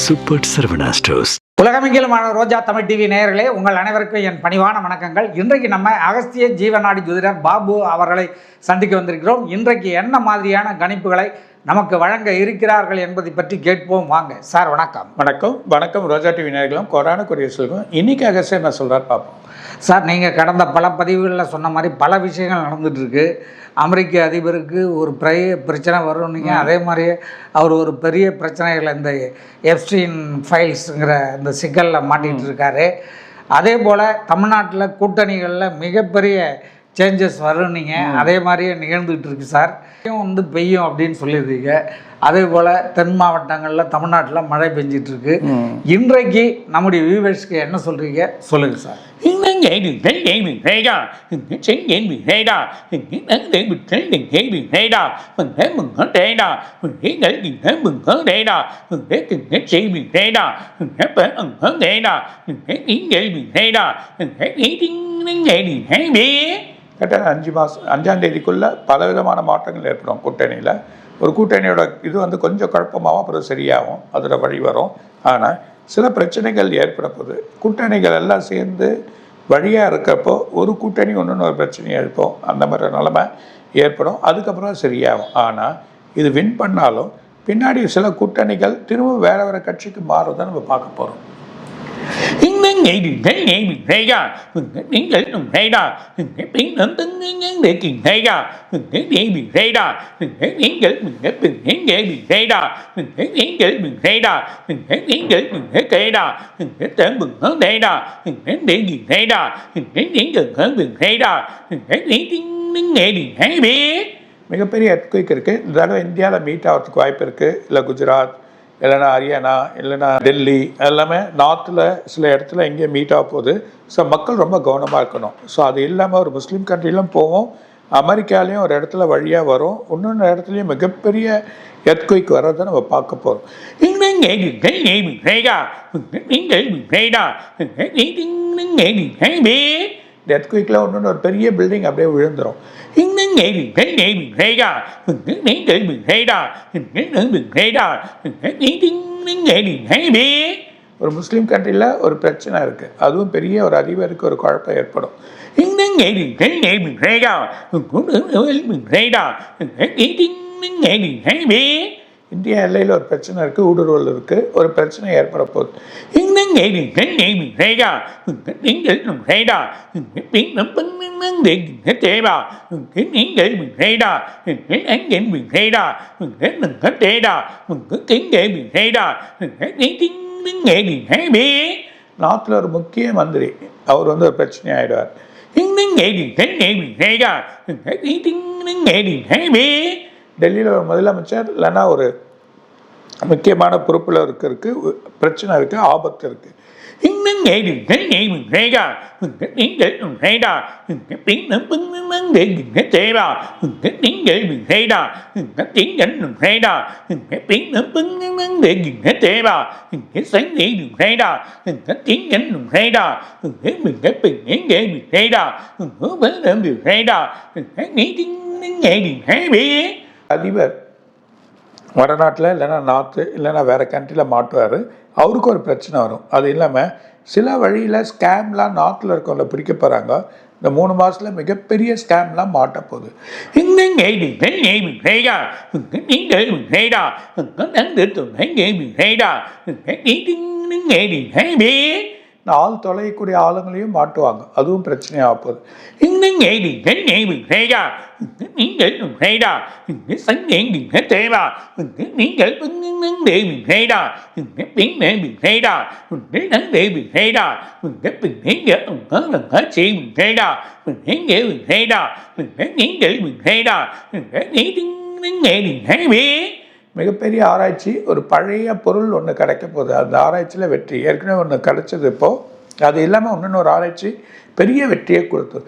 Super Saravana stores. உலகமெங்கிலுமான Roja Tamil TV நேயர்களே, உங்கள் அனைவருக்கும் என் பணிவான வணக்கங்கள். இன்றைக்கு நம்ம அகஸ்திய ஜீவநாடி ஜோதிடர் பாபு அவர்களை சந்திக்க வந்திருக்கிறோம். இன்றைக்கு என்ன மாதிரியான கணிப்புகளை நமக்கு வழங்க இருக்கிறார்கள் என்பதை பற்றி கேட்போம். வாங்க சார். வணக்கம். வணக்கம் ரோஜா டிவி நேயர்களும் கொரோனாக்குரிய சொல்லுவோம். இன்னைக்கு அகஸ்தியர் என்ன சொல்கிறார் பார்ப்போம். சார், நீங்கள் கடந்த பல பதிவுகளில் சொன்ன மாதிரி பல விஷயங்கள் நடந்துகிட்ருக்கு. அமெரிக்க அதிபருக்கு ஒரு பிரச்சனை வரும்னீங்க. அதே மாதிரியே அவர் ஒரு பெரிய பிரச்சனைகளை இந்த எப்ஸ்டீன் ஃபைல்ஸுங்கிற இந்த சிக்கலில் மாட்டிகிட்டு இருக்காரு. அதே போல் தமிழ்நாட்டில் கூட்டணிகளில் மிகப்பெரிய சேஞ்சஸ் வரும்னீங்க. அதே மாதிரியே நிகழ்ந்துகிட்டு இருக்கு சார். பெய்யும் அப்படின்னு சொல்லியிருக்கீங்க. அதே போல் தென் மாவட்டங்களில் தமிழ்நாட்டில் மழை பெஞ்சிட்ருக்கு. இன்றைக்கு நம்முடைய வியூவர்ஸ்க்கு என்ன சொல்கிறீங்க சொல்லுங்கள் சார். கரெக்டாக 5 தேதிக்குள்ளே பலவிதமான மாற்றங்கள் ஏற்படும். கூட்டணியில் ஒரு கூட்டணியோட இது கொஞ்சம் குழப்பமாகவும் அப்புறம் சரியாகும், அதோட வழி வரும். ஆனால் சில பிரச்சனைகள் ஏற்பட போகுது. கூட்டணிகள் எல்லாம் சேர்ந்து வழியாக இருக்கிறப்போ ஒரு கூட்டணி ஒன்று ஒரு பிரச்சனையை எழுப்போம். அந்த மாதிரி நிலைமை ஏற்படும். அதுக்கப்புறம் சரியாகும். ஆனால் இது வின் பண்ணாலும் பின்னாடி சில கூட்டணிகள் திரும்ப வேறு கட்சிக்கு மாறுறதை நம்ம பார்க்க போகிறோம். மிகப்பெரிய எர்த்குவேக் இருக்குது. இந்த தடவை இந்தியாவில் மீட் ஆகிறதுக்கு வாய்ப்பு இருக்குது. இல்லை குஜராத், இல்லைனா ஹரியானா, இல்லைனா டெல்லி, எல்லாமே நார்த்தில் சில இடத்துல எங்கேயும் மீட் ஆக போகுது. ஸோ மக்கள் ரொம்ப கவனமாக இருக்கணும். ஸோ அது இல்லாமல் ஒரு முஸ்லீம் கண்ட்ரிலும் போவோம், அமெரிக்காலேயும் ஒரு இடத்துல வழியாக வரும், இன்னொன்று இடத்துலையும் மிகப்பெரிய எர்த்குவேக் வர்றதை நம்ம பார்க்க போகிறோம். இந்த எர்த்குவேக்கில் ஒன்று ஒரு பெரிய பில்டிங் அப்படியே விழுந்துடும். ஒரு முஸ்லீம் கண்ட்ரியில் ஒரு பிரச்சனை இருக்குது, அதுவும் பெரிய ஒரு அதிபருக்கு ஒரு குழப்பம் ஏற்படும். இந்திய எல்லையில் ஒரு பிரச்சனை இருக்குது, ஊடுருவல் இருக்குது, ஒரு பிரச்சனை ஏற்பட போகுது. நாட்டில் ஒரு முக்கிய மந்திரி அவர் ஒரு பிரச்சனை ஆகிடுவார். டெல்லியில் ஒரு முதலமைச்சர் இல்லைன்னா ஒரு முக்கியமான பொறுப்பில் இருக்கிறதுக்கு பிரச்சனை இருக்குது, ஆபத்து இருக்குது. அதிபர் வடநாட்டில் இல்லைன்னா நார்த்து இல்லைன்னா வேறு கண்ட்ரியில் மாட்டுவார், அவருக்கு ஒரு பிரச்சனை வரும். அது இல்லாமல் சில வழியில் ஸ்கேம்லாம் நார்த்தில் இருக்கவங்கள பிடிக்க போகிறாங்க. இந்த 3 மாதத்தில் மிகப்பெரிய ஸ்கேம்லாம் மாட்ட போகுது. ஆள் தொலைக்கூடிய ஆளுங்களையும் மாட்டுவாங்க, அதுவும் பிரச்சனையாக போகுது. மிகப்பெரிய ஆராய்ச்சி, ஒரு பழைய பொருள் ஒன்று கிடைக்க போகுது. அந்த ஆராய்ச்சியில் வெற்றி ஏற்கனவே ஒன்று கிடைச்சது. இப்போது அது இல்லாமல் இன்னொரு ஆராய்ச்சி பெரிய வெற்றியை கொடுத்தது.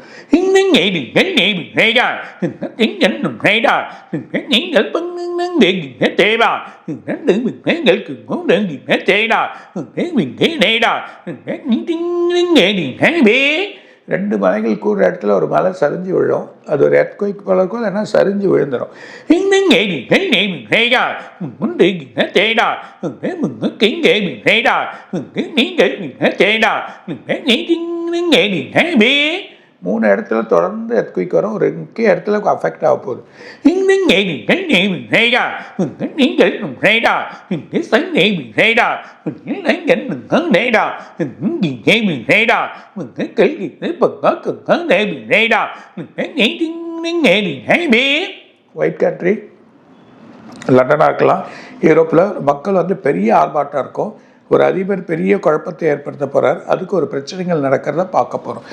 2 மலைகள் கூடுற இடத்துல ஒரு மலை சரிஞ்சு விழும். அது ஒரு எர்த்குயிக் போல இருக்கும், இல்லைன்னா சரிஞ்சு விழுந்துடும். மூணு இடத்துல தொடர்ந்து எர்த்குயிக் வரும். ஒரு முக்கிய இடத்துல அஃபெக்ட் ஆக போகுது. ஒயிட் கண்ட்ரி லண்டனாக இருக்கலாம், யூரோப்பில் மக்கள் வந்து பெரிய ஆர்ப்பாட்டம் இருக்கும். ஒரு அதிபர் பெரிய குழப்பத்தை ஏற்படுத்த போகிறார், அதுக்கு ஒரு பிரச்சனைகள் நடக்கிறத பார்க்க போகிறோம்.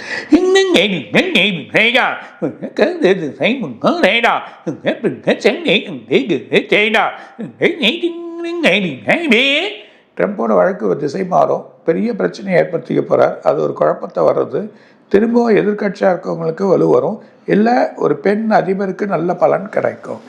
ட்ரம்போட வழக்கு திசை மாறும், பெரிய பிரச்சனையை ஏற்படுத்திக்க போகிறார். அது ஒரு குழப்பத்தை வர்றது, திரும்பவும் எதிர்கட்சியாக இருக்கவங்களுக்கு வலு வரும், இல்லை ஒரு பெண் அதிபருக்கு நல்ல பலன் கிடைக்கும்.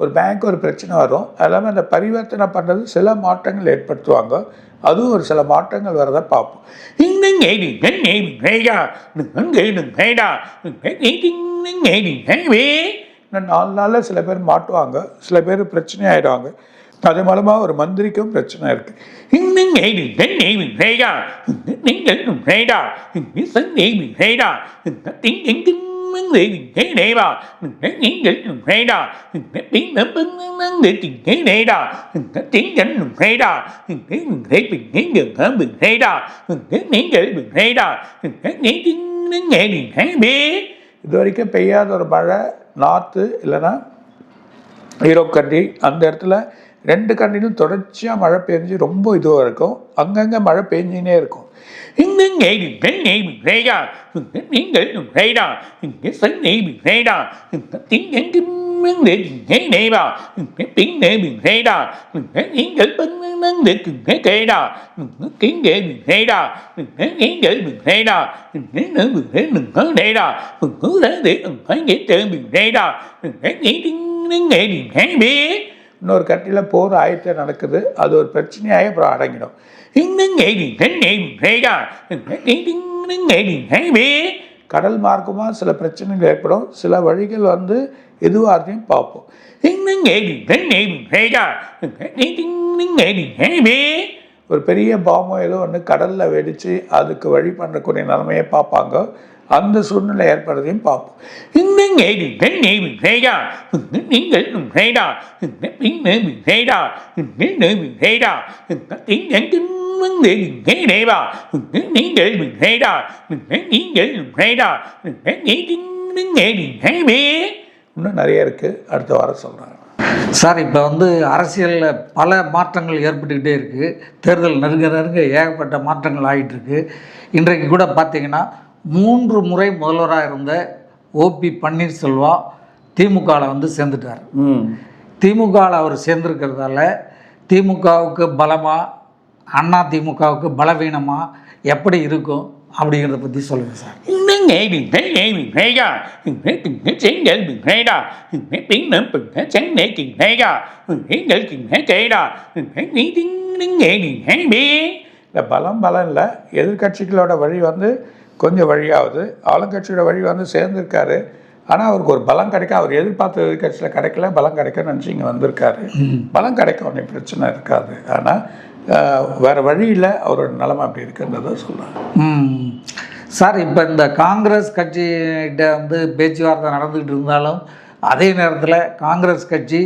ஒரு பேங்க் ஒரு பிரச்சனை வரும், அது இல்லாமல் அந்த பரிவர்த்தனை பண்ணுறது சில மாற்றங்கள் ஏற்படுத்துவாங்க, அதுவும் ஒரு சில மாற்றங்கள் வரதை பார்ப்போம். இன்னும் 4 நாளில் சில பேர் மாட்டுவாங்க, சில பேர் பிரச்சனை ஆகிடுவாங்க. அது மூலமாக ஒரு மந்திரிக்கும் பிரச்சனை இருக்கு. இது வரைக்கும் பெய்யாத ஒரு மழை நார்த்து இல்லைன்னா யூரோப் கண்ட்ரி, அந்த இடத்துல 2 கண்ட்ரிலும் தொடர்ச்சியாக மழை பெஞ்சு ரொம்ப இதுவாக இருக்கும். அங்கங்கே மழை பெஞ்சினே இருக்கும். இன்னொரு கண்ட்ரியில் போர் ஆயத்தை நடக்குது, அது ஒரு பிரச்சனையாகி அப்புறம் அடங்கிடும். கடல் மார்க்கமாக சில பிரச்சனைகள் ஏற்படும், சில வழிகள் வந்து எதுவாக பார்ப்போம். ஒரு பெரிய பாம்போ ஏதோ ஒன்று கடலில் வெடித்து அதுக்கு வழி பண்ணக்கூடிய நிலைமையை பார்ப்பாங்க, அந்த சூழ்நிலை ஏற்படுறதையும் பார்ப்போம். இன்னும் நிறைய இருக்குது, அடுத்த வாரம் சொல்கிறாங்க. சார், இப்போ வந்து அரசியலில் பல மாற்றங்கள் ஏற்பட்டுக்கிட்டே இருக்குது. தேர்தல் நெருங்க ஏகப்பட்ட மாற்றங்கள் ஆகிட்டுருக்கு. இன்றைக்கு கூட பார்த்திங்கன்னா 3 முறை முதல்வராக இருந்த ஓபி பன்னீர்செல்வம் திமுகவில் வந்து சேர்ந்துட்டார். திமுகவில் அவர் சேர்ந்துருக்கிறதால திமுகவுக்கு பலமாக, அண்ணா திமுகவுக்கு பலவீனமாக எப்படி இருக்கும் அப்படிங்கிறத பற்றி சொல்லுங்கள் சார். இந்த பலம் இல்லை, எதிர்கட்சிகளோட வழி வந்து கொஞ்சம் வழியாகுது, ஆளுங்கட்சியோட வழி வந்து சேர்ந்துருக்காரு. ஆனால் அவருக்கு ஒரு பலம் கிடைக்க, அவர் எதிர்பார்த்த எதிர்கட்சியில் கிடைக்கல, பலம் கிடைக்கும்னு நினச்சி இங்கே வந்திருக்காரு. பலம் கிடைக்கும், ஒன்றும் பிரச்சனை இருக்காது. ஆனால் வேறு வழியில் அவரோட நிலைமை அப்படி இருக்குன்றதை சொல்கிறாங்க. சார், இப்போ இந்த காங்கிரஸ் கட்சிகிட்ட வந்து பேச்சுவார்த்தை நடந்துக்கிட்டு இருந்தாலும் அதே நேரத்தில் காங்கிரஸ் கட்சி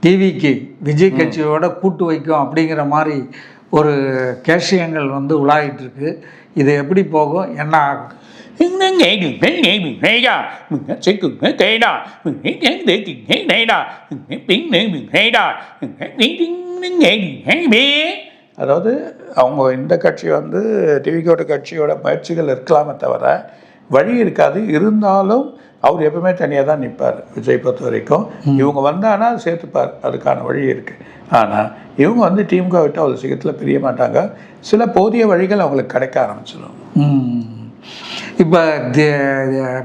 டிவிக்கு விஜய் கட்சியோட கூட்டு வைக்கும் அப்படிங்கிற மாதிரி ஒரு கேஷியங்கள் வந்து உலாகிட்டு இருக்கு. இது எப்படி போகும், என்ன ஆகும்? அதாவது அவங்க இந்த கட்சி வந்து டிவிகோட கட்சியோட முயற்சிகள் இருக்கலாமே தவிர வழி இருக்காது. இருந்தாலும் அவர் எப்பவுமே தனியாக தான் நிற்பார். விஜய் பொறுத்த வரைக்கும் இவங்க வந்தானா சேர்த்துப்பார், அதுக்கான வழி இருக்குது. ஆனால் இவங்க வந்து திமுக விட்டு அவ்வளோ சீக்கிரத்தில் பிரிய மாட்டாங்க. சில போதிய வழிகள் அவங்களுக்கு கிடைக்க ஆரம்பிச்சிடும். இப்போ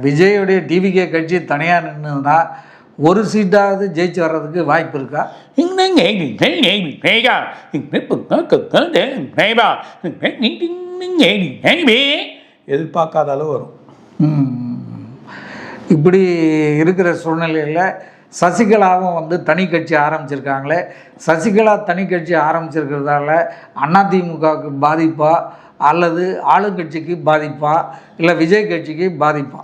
விஜயுடைய டிவிகே கட்சி தனியாக நின்றுன்னா ஒரு சீட்டாவது ஜெயிச்சு வர்றதுக்கு வாய்ப்பு இருக்கா? எதிர்பார்க்காத அளவு வரும். இப்படி இருக்கிற சூழ்நிலையில் சசிகலாவும் வந்து தனி கட்சி ஆரம்பிச்சிருக்காங்களே, சசிகலா தனி கட்சி ஆரம்பிச்சிருக்கிறதால அதிமுகவுக்கு பாதிப்பா அல்லது ஆளுங்கட்சிக்கு பாதிப்பா இல்லை விஜய் கட்சிக்கு பாதிப்பா?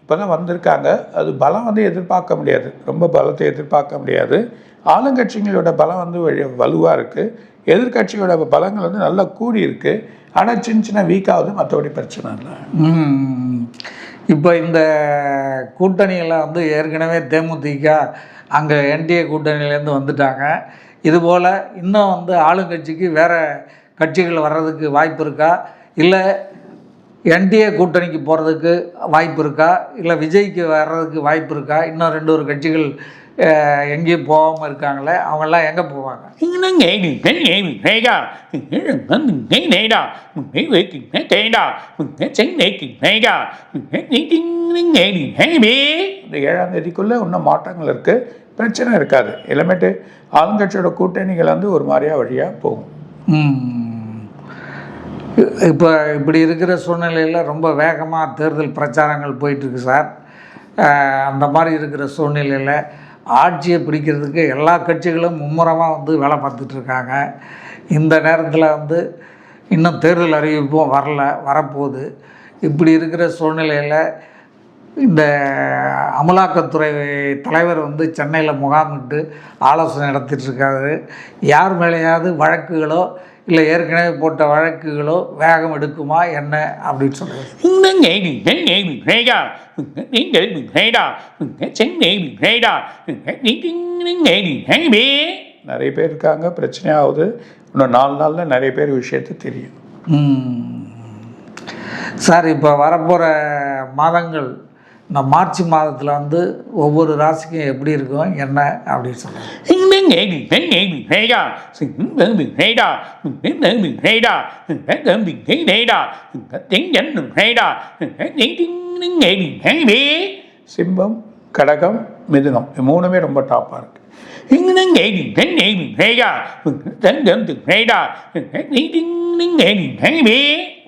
இப்போதான் வந்திருக்காங்க. அது பலம் வந்து எதிர்பார்க்க முடியாது, ரொம்ப பலத்தை எதிர்பார்க்க முடியாது. ஆளுங்கட்சிகளோட பலம் வந்து வலுவாக இருக்குது, எதிர்கட்சியோட பலங்கள் வந்து நல்லா கூடி இருக்குது. ஆனால் சின்ன சின்ன வீக்காவது, மற்றபடி பிரச்சனை இல்லை. இப்போ இந்த கூட்டணியில் வந்து ஏற்கனவே தேமுதிக அங்கே என்டிஏ கூட்டணியிலேருந்து வந்துட்டாங்க. இதுபோல் இன்னும் வந்து ஆளுங்கட்சிக்கு வேறு கட்சிகள் வர்றதுக்கு வாய்ப்பு இருக்கா? இல்லை என்டிஏ கூட்டணிக்கு போகிறதுக்கு வாய்ப்பு இருக்கா? இல்லை விஜய்க்கு வர்றதுக்கு வாய்ப்பு இருக்கா? இன்னும் 2 கட்சிகள் எங்கேயும் போகாமல் இருக்காங்களே, அவங்கெல்லாம் எங்கே போவாங்க? இந்த 7ஆம் தேதிக்குள்ளே இன்னும் மாற்றங்கள் இருக்குது, பிரச்சனை இருக்காது. இளமேட்டு ஆளுங்கட்சியோட கூட்டணிகள் வந்து ஒரு மாதிரியாக வழியாக போகும். இப்போ இப்படி இருக்கிற சூழ்நிலையில் ரொம்ப வேகமாக தேர்தல் பிரச்சாரங்கள் போயிட்டுருக்கு சார். அந்த மாதிரி இருக்கிற சூழ்நிலையில் ஆட்சியை பிடிக்கிறதுக்கு எல்லா கட்சிகளும் மும்முரமாக வந்து வேலை பார்த்துட்ருக்காங்க. இந்த நேரத்தில் வந்து இன்னும் தேர்தல் அறிவிப்பும் வரப்போகுது. இப்படி இருக்கிற சூழ்நிலையில் இந்த அமலாக்கத்துறை தலைவர் வந்து சென்னையில் முகாமிட்டு ஆலோசனை நடத்திட்டுருக்காரு. யார் மேலேயாவது வழக்குகளோ இல்லை ஏற்கனவே போட்ட வழக்குகளோ வேகம் எடுக்குமா என்ன அப்படின்னு சொல்லுங்கள். நிறைய பேர் இருக்காங்க, பிரச்சனையாகுது. இன்னும் 4 நாளில் நிறைய பேர் விஷயத்தை தெரியும். சார், இப்போ வரப்போகிற மாதங்கள் இந்த மார்ச் மாதத்தில் வந்து ஒவ்வொரு ராசிக்கும் எப்படி இருக்கும் என்ன அப்படின்னு சொல்லுங்கள். சிம்பம், கடகம், மிதுனம், 3மே ரொம்ப டாப்பாக இருக்குது.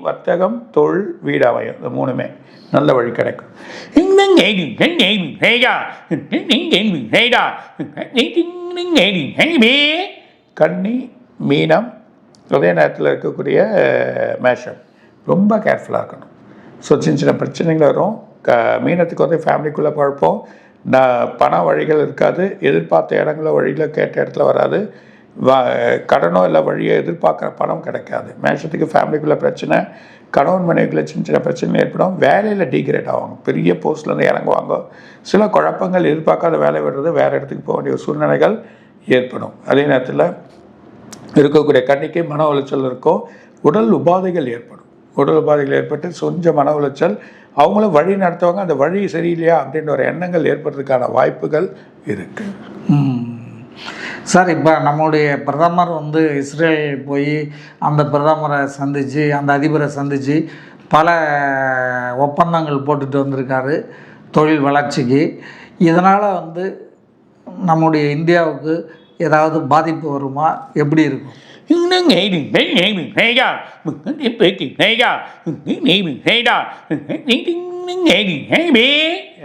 வர்த்தகம், தொழில், வீடு அமையும், இந்த 3மே நல்ல வழி கிடைக்கும். கன்னி, மீனம், அதே நேரத்தில் இருக்கக்கூடிய மேஷம் ரொம்ப கேர்ஃபுல்லாக இருக்கணும். ஸோ சின்ன சின்ன பிரச்சனைகள் வரும். மீனத்துக்கு வந்து ஃபேமிலிக்குள்ளே குழப்பம், பண வழிகள் இருக்காது, எதிர்பார்த்த இடங்கள வழியில் கேட்ட இடத்துல வராது, கடனோ இல்லை வழியை எதிர்பார்க்குற பணம் கிடைக்காது. மேஷத்துக்கு ஃபேமிலிக்குள்ளே பிரச்சனை, கணவன் மனைவிக்குள்ளே சின்ன சின்ன பிரச்சனை ஏற்படும். வேலையில் டீக்ரேட் ஆவாங்க, பெரிய போஸ்ட்லேருந்து இறங்குவாங்க. சில குழப்பங்கள், எதிர்பார்க்காத வேலை விடுறது, வேறு இடத்துக்கு போக வேண்டிய சூழ்நிலைகள் ஏற்படும். அதே நேரத்தில் இருக்கக்கூடிய கண்ணிக்கு மன உளைச்சல் இருக்கும், உடல் உபாதைகள் ஏற்படும். உடல் உபாதைகள் ஏற்பட்டு கொஞ்சம் மன உளைச்சல், அவங்களும் வழி நடத்துவாங்க, அந்த வழி சரியில்லையா அப்படின்ற ஒரு எண்ணங்கள் ஏற்படுறதுக்கான வாய்ப்புகள் இருக்குது. சார், இப்போ நம்முடைய பிரதமர் வந்து இஸ்ரேல் போய் அந்த பிரதமரை சந்தித்து, அந்த அதிபரை சந்தித்து பல ஒப்பந்தங்கள் போட்டுட்டு வந்திருக்காரு தொழில் வளர்ச்சிக்கு. இதனால் வந்து நம்முடைய இந்தியாவுக்கு ஏதாவது பாதிப்பு வருமா, எப்படி இருக்கும்?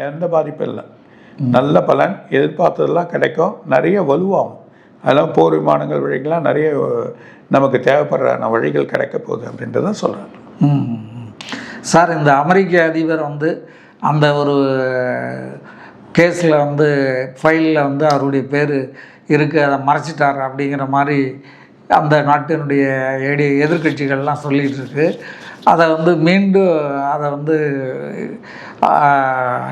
எந்த பாதிப்பும் இல்லை, நல்ல பலன், எதிர்பார்த்ததெல்லாம் கிடைக்கும், நிறைய வலுவாகும். அதெல்லாம் போர் விமானங்கள் வழிகள்லாம் நிறைய நமக்கு தேவைப்படுற வழிகள் கிடைக்க போகுது அப்படின்றத சொல்கிறாங்க. சார், இந்த அமெரிக்க அதிபர் வந்து அந்த ஒரு கேஸில் வந்து ஃபைலில் வந்து அவருடைய பேர் இருக்குது, அதை மறைச்சிட்டார் அப்படிங்கிற மாதிரி அந்த நாட்டினுடைய எதிர்கட்சிகள்லாம் சொல்லிகிட்டு இருக்கு. அதை வந்து மீண்டும் அதை வந்து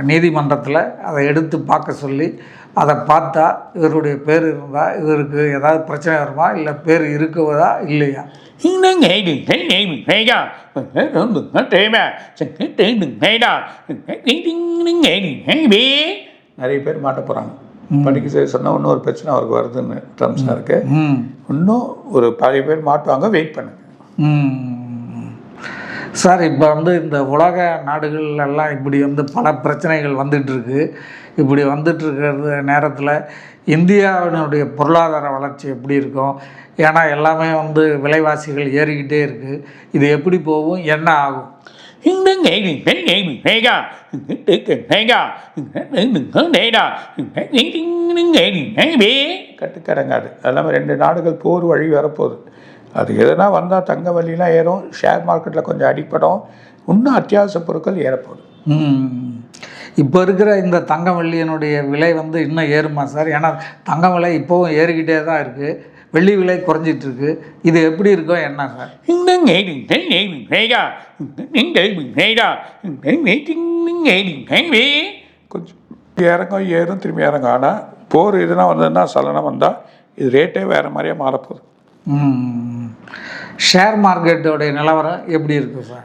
நீதிமன்றத்தில் அதை எடுத்து பார்க்க சொல்லி, அதை பார்த்தா இவருடைய பேர் இருந்தால் இவருக்கு ஏதாவது பிரச்சனை வருமா, இல்லை பேர் இருக்குவதா இல்லையா? நிறைய பேர் மாட்ட போகிறாங்க. படிக்க செய்ய சொன்னால் இன்னொரு பிரச்சனை அவருக்கு வருதுன்னு ட்ரம்ப் சாருக்கு. ம் இன்னும் ஒரு பழைய பேர் மாட்டுவாங்க, வெயிட் பண்ணுங்க. சார் இப்போ வந்து இந்த உலக நாடுகள்லாம் இப்படி வந்து பல பிரச்சனைகள் வந்துட்டுருக்கு. இப்படி வந்துட்டுருக்கிறது நேரத்தில் இந்தியாவினுடைய பொருளாதார வளர்ச்சி எப்படி இருக்கும்? ஏன்னா எல்லாமே வந்து விலைவாசிகள் ஏறிக்கிட்டே இருக்குது. இது எப்படி போகும், என்ன ஆகும்? கட்டுக்கடங்காது. அது இல்லாமல் 2 நாடுகள் போர் வழி வரப்போகுது. அது எதனா வந்தால் தங்க வலிலாம் ஏறும், ஷேர் மார்க்கெட்டில் கொஞ்சம் அடிப்படும், இன்னும் அத்தியாவசிய பொருட்கள் ஏறப்போகுது. இப்போ இருக்கிற இந்த தங்க வெள்ளியினுடைய விலை வந்து இன்னும் ஏறுமா சார்? ஏன்னா தங்க விலை இப்போவும் ஏறிக்கிட்டே தான் இருக்குது, வெள்ளி விலை குறைஞ்சிட்ருக்கு. இது எப்படி இருக்கும், என்ன சார்? கொஞ்சம் இறங்கும், ஏறும், திரும்பி இறங்கும். ஆனால் போர் எதுனா வந்ததுன்னா, சலனம் வந்தால் இது ரேட்டே வேறு மாதிரியே மாறப்போகுது. ஷேர் மார்க்கெட்டோடைய நிலவரம் எப்படி இருக்குது சார்?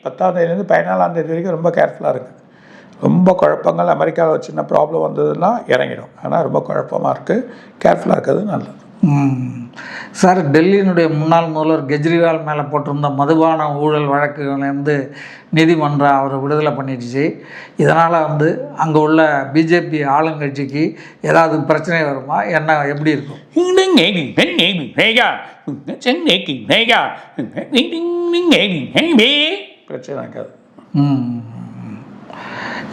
10ஆம் தேதியிலேருந்து 14ஆம் தேதி வரைக்கும் ரொம்ப கேர்ஃபுல்லாக இருக்குது. ரொம்ப குழப்பங்கள், அமெரிக்காவில் ஒரு சின்ன ப்ராப்ளம் வந்ததுன்னா இறங்கிடும். ஆனால் ரொம்ப குழப்பமாக இருக்குது, கேர்ஃபுல்லாக இருக்கிறது நல்லது. சார், டெல்லியினுடைய முன்னாள் முதல்வர் கெஜ்ரிவால் மேலே போட்டிருந்த மதுபான ஊழல் வழக்குலேருந்து நீதிமன்றம் அவரை விடுதலை பண்ணிடுச்சு. இதனால் வந்து அங்கே உள்ள பிஜேபி ஆளுங்கட்சிக்கு ஏதாவது பிரச்சனை வருமா, என்ன எப்படி இருக்கும்? பிரச்சனை இருக்காது.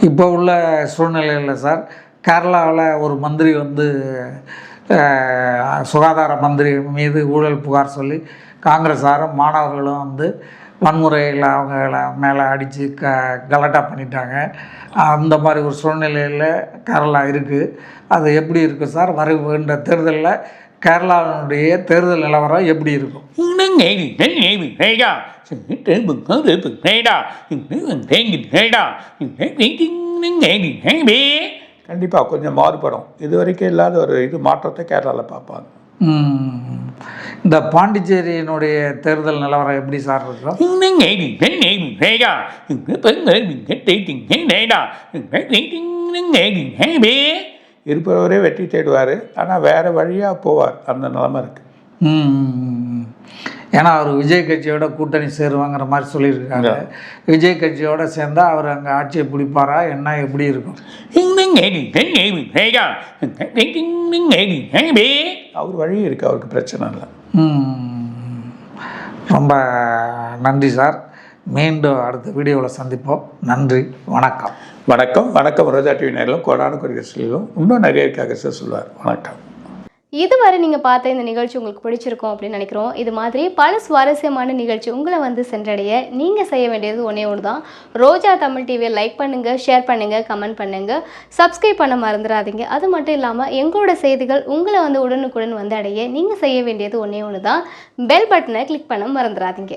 இப்போ உள்ள சூழ்நிலையில் சார், கேரளாவில் ஒரு மந்திரி வந்து சுகாதார மந்திரி மீது ஊழல் புகார் சொல்லி காங்கிரஸாரும் மாணவர்களும் வந்து வன்முறையில் அவங்கள மேலே அடித்து கலாட்டா பண்ணிட்டாங்க. அந்த மாதிரி ஒரு சூழ்நிலையில் கேரளா இருக்குது. அது எப்படி இருக்குது சார்? வருகின்ற தேர்தலில் கேரளாவினுடைய தேர்தல் நிலவரம் எப்படி இருக்கும்? கண்டிப்பாக கொஞ்சம் மாறுபடும். இது வரைக்கும் இல்லாத ஒரு மாற்றத்தை கேரளாவில் பார்ப்பாங்க. இந்த பாண்டிச்சேரியினுடைய தேர்தல் நிலவரம் எப்படி சார் இருக்கும்? இருப்பவரே வெற்றி தேடுவார், ஆனால் வேறு வழியாக போவார். அந்த நிலைமை இருக்குது. ஏன்னா அவர் விஜய் கட்சியோட கூட்டணி சேருவாங்கிற மாதிரி சொல்லியிருக்காங்க. விஜய் கட்சியோட சேர்ந்தால் அவர் அங்கே ஆட்சியை பிடிப்பாரா, என்ன எப்படி இருக்கும்? அவர் வழி இருக்குது, அவருக்கு பிரச்சனை இல்லை. ரொம்ப நன்றி சார். மீண்டும் அடுத்த வீடியோவில் சந்திப்போம். நன்றி, வணக்கம். வணக்கம். வணக்கம். ரோஜா டிவி நேரிலும் கோடான குறிகளும் இன்னும் நிறைய இருக்காங்க சார் சொல்லுவார். வணக்கம். இதுவரை நீங்கள் பார்த்த இந்த நிகழ்ச்சி உங்களுக்கு பிடிச்சிருக்கும் அப்படின்னு நினைக்கிறோம். இது மாதிரி பல சுவாரஸ்யமான நிகழ்ச்சி உங்களை வந்து சென்றடைய நீங்கள் செய்ய வேண்டியது ஒன்றே ஒன்று தான். ரோஜா தமிழ் டிவியை லைக் பண்ணுங்கள், ஷேர் பண்ணுங்கள், கமெண்ட் பண்ணுங்கள், சப்ஸ்கிரைப் பண்ண மறந்துடாதீங்க. அது மட்டும் இல்லாமல் எங்களோட செய்திகள் உங்களை வந்து உடனுக்குடன் வந்து அடைய நீங்கள் செய்ய வேண்டியது ஒன்றே ஒன்று தான். பெல் பட்டனை கிளிக் பண்ண மறந்துடாதீங்க.